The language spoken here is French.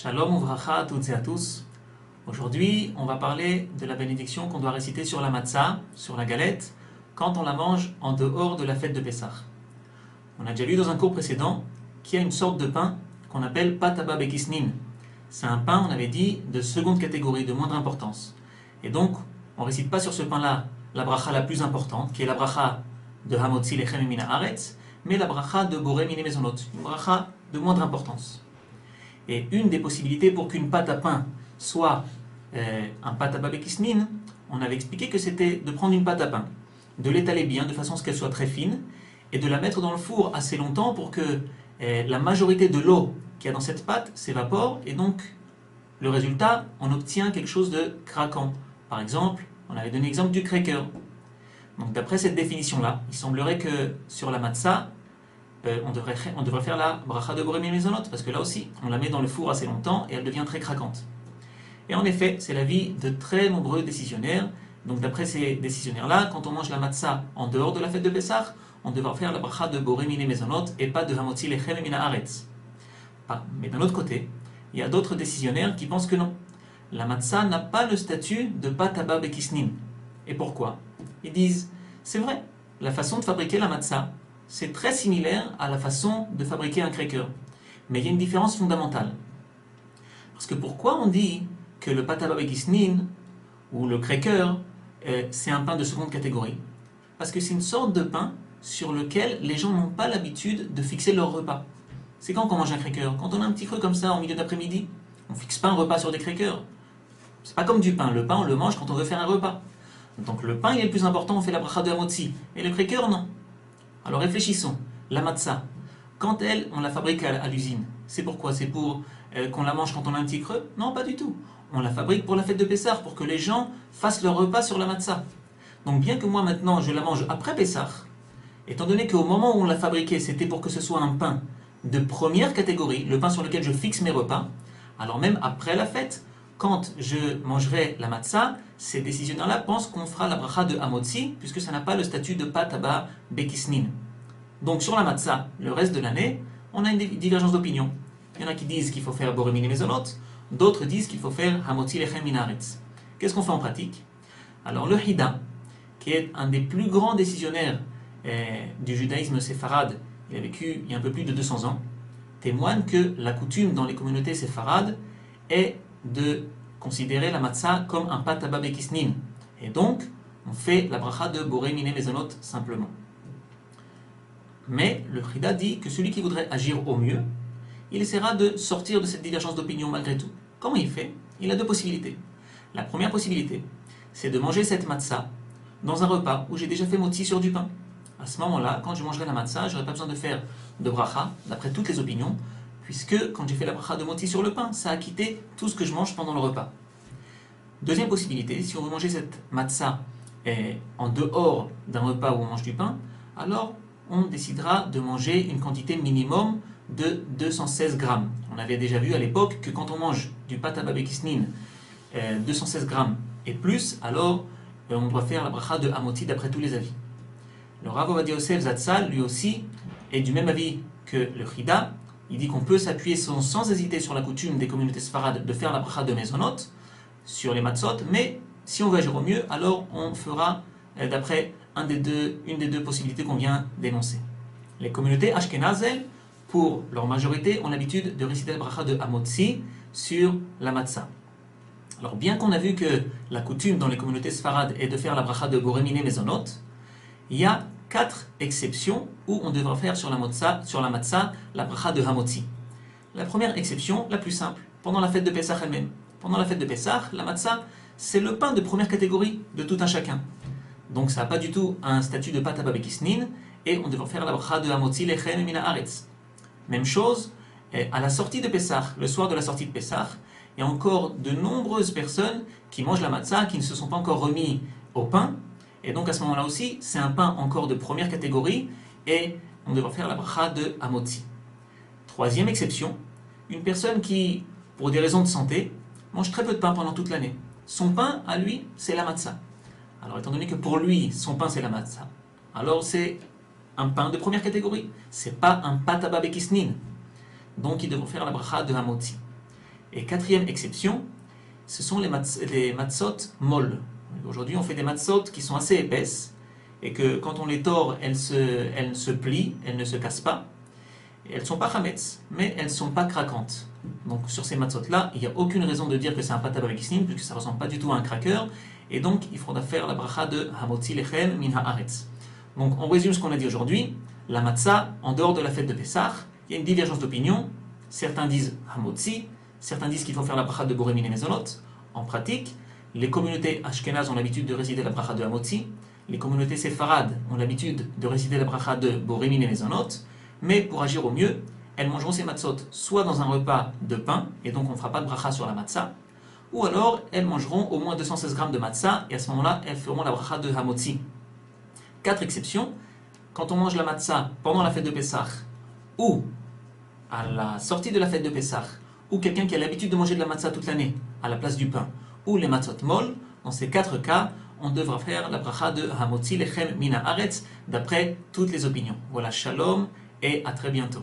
Shalom uvracha à toutes et à tous. Aujourd'hui, on va parler de la bénédiction qu'on doit réciter sur la matzah, sur la galette, quand on la mange en dehors de la fête de Pessah. On a déjà lu dans un cours précédent qu'il y a une sorte de pain qu'on appelle pataba bekisnin. C'est un pain, on avait dit, de seconde catégorie, de moindre importance. Et donc, on ne récite pas sur ce pain-là la bracha la plus importante, qui est la bracha de Hamotzi lechem mina haaretz, mais la bracha de Boré mine mezonot, une bracha de moindre importance. Et une des possibilités pour qu'une pâte à pain soit un pâte à babekisnin, on avait expliqué que c'était de prendre une pâte à pain, de l'étaler bien de façon à ce qu'elle soit très fine, et de la mettre dans le four assez longtemps pour que la majorité de l'eau qu'il y a dans cette pâte s'évapore, et donc le résultat, on obtient quelque chose de craquant. Par exemple, on avait donné l'exemple du cracker. Donc d'après cette définition-là, il semblerait que sur la matzah, on devrait faire la bracha de Boré mine mezonot, parce que là aussi, on la met dans le four assez longtemps et elle devient très craquante. Et en effet, c'est l'avis de très nombreux décisionnaires. Donc d'après ces décisionnaires-là, quand on mange la matzah en dehors de la fête de Pessah, on devra faire la bracha de Boré mine mezonot et pas de Hamotzi lechem mina haaretz. Mais d'un autre côté, il y a d'autres décisionnaires qui pensent que non. La matzah n'a pas le statut de pâte à babekisnin. Et pourquoi? Ils disent, c'est vrai, la façon de fabriquer la matzah, c'est très similaire à la façon de fabriquer un cracker. Mais il y a une différence fondamentale. Parce que pourquoi on dit que le pâte à babekisnin ou le cracker, c'est un pain de seconde catégorie? Parce que c'est une sorte de pain sur lequel les gens n'ont pas l'habitude de fixer leur repas. C'est quand qu'on mange un cracker? Quand on a un petit creux comme ça en milieu d'après-midi, on ne fixe pas un repas sur des crackers. C'est pas comme du pain. Le pain, on le mange quand on veut faire un repas. Donc le pain, il est le plus important, on fait la bracha de Hamotzi. Et le cracker, non. Alors réfléchissons, la matzah, quand on la fabrique à l'usine, c'est pourquoi? C'est pour qu'on la mange quand on a un petit creux? Non, pas du tout. On la fabrique pour la fête de Pessah, pour que les gens fassent leur repas sur la matzah. Donc bien que moi maintenant je la mange après Pessah, étant donné qu'au moment où on l'a fabriquée, c'était pour que ce soit un pain de première catégorie, le pain sur lequel je fixe mes repas, alors même après la fête, quand je mangerai la matzah, ces décisionnaires-là pensent qu'on fera la bracha de Hamotzi, puisque ça n'a pas le statut de pâte à babekisnin. Donc sur la matzah, le reste de l'année, on a une divergence d'opinion. Il y en a qui disent qu'il faut faire Boré mine mezonot, d'autres disent qu'il faut faire Hamotzi lechem mina haaretz. Qu'est-ce qu'on fait en pratique? Alors le Hida, qui est un des plus grands décisionnaires du judaïsme séfarade, il a vécu il y a un peu plus de 200 ans, témoigne que la coutume dans les communautés séfarades est de considérer la matzah comme un pâte à babekisnin. Et donc, on fait la bracha de Boré mine mezonot simplement. Mais le Hida dit que celui qui voudrait agir au mieux, il essaiera de sortir de cette divergence d'opinion malgré tout. Comment il fait? Il a deux possibilités. La première possibilité, c'est de manger cette matzah dans un repas où j'ai déjà fait motzi sur du pain. À ce moment-là, quand je mangerai la matzah, je n'aurai pas besoin de faire de bracha, d'après toutes les opinions, puisque quand j'ai fait la bracha de motzi sur le pain, ça a quitté tout ce que je mange pendant le repas. Deuxième possibilité, si on veut manger cette matzah en dehors d'un repas où on mange du pain, alors on décidera de manger une quantité minimum de 216 grammes. On avait déjà vu à l'époque que quand on mange du pâte à babekisnin 216 grammes et plus, alors on doit faire la bracha de Hamotzi d'après tous les avis. Le Rav Ovadia Yosef Zatzal, lui aussi, est du même avis que le Hida. Il dit qu'on peut s'appuyer sans hésiter sur la coutume des communautés sfarades de faire la bracha de mezonot sur les matzot, mais si on veut agir au mieux, alors on fera d'après une des deux possibilités qu'on vient d'énoncer. Les communautés ashkénazes, pour leur majorité, ont l'habitude de réciter la bracha de Hamotzi sur la matzah. Alors bien qu'on a vu que la coutume dans les communautés sfarades est de faire la bracha de Boré mine mezonot, il y a 4 exceptions où on devra faire sur la matzah la bracha de Hamotzi. La première exception, la plus simple, pendant la fête de Pessah elle-même. Pendant la fête de Pessah, la matzah, c'est le pain de première catégorie de tout un chacun. Donc ça n'a pas du tout un statut de pâte à babekisnin, et on devra faire la bracha de Hamotzi lechem mina haaretz. Même chose, à la sortie de Pessah, le soir de la sortie de Pessah, il y a encore de nombreuses personnes qui mangent la matzah, qui ne se sont pas encore remis au pain, et donc à ce moment-là aussi, c'est un pain encore de première catégorie, et on devra faire la bracha de Hamotzi. Troisième exception, une personne qui, pour des raisons de santé, mange très peu de pain pendant toute l'année. Son pain, à lui, c'est la matzah. Alors étant donné que pour lui, son pain c'est la matzah, alors c'est un pain de première catégorie. C'est pas un pâte à babekisnin. Donc il devra faire la bracha de Hamotzi. Et quatrième exception, ce sont les matzot molles. Aujourd'hui, on fait des matzot qui sont assez épaisses et que quand on les tord, elles se plient, elles ne se cassent pas. Et elles ne sont pas chametz, mais elles ne sont pas craquantes. Donc sur ces matzot-là, il n'y a aucune raison de dire que c'est un pata bavekisnim, puisque ça ne ressemble pas du tout à un cracker. Et donc, il faudra faire la bracha de hamotzi lechem min haaretz. Donc, on résume ce qu'on a dit aujourd'hui. La matzah, en dehors de la fête de Pessah, il y a une divergence d'opinion. Certains disent hamotzi, certains disent qu'il faut faire la bracha de boré mine mezonot. En pratique, les communautés ashkénazes ont l'habitude de réciter la bracha de hamotzi. Les communautés séfarades ont l'habitude de réciter la bracha de boré mine mezonot. Mais pour agir au mieux, elles mangeront ces matzot soit dans un repas de pain, et donc on ne fera pas de bracha sur la matzah, ou alors elles mangeront au moins 216 grammes de matzah, et à ce moment-là, elles feront la bracha de hamotzi. 4 exceptions, quand on mange la matzah pendant la fête de Pessah, ou à la sortie de la fête de Pessah, ou quelqu'un qui a l'habitude de manger de la matzah toute l'année, à la place du pain, ou les matzot molles, dans ces 4 cas, on devra faire la bracha de hamotzi lechem min haaretz, d'après toutes les opinions. Voilà, shalom, et à très bientôt.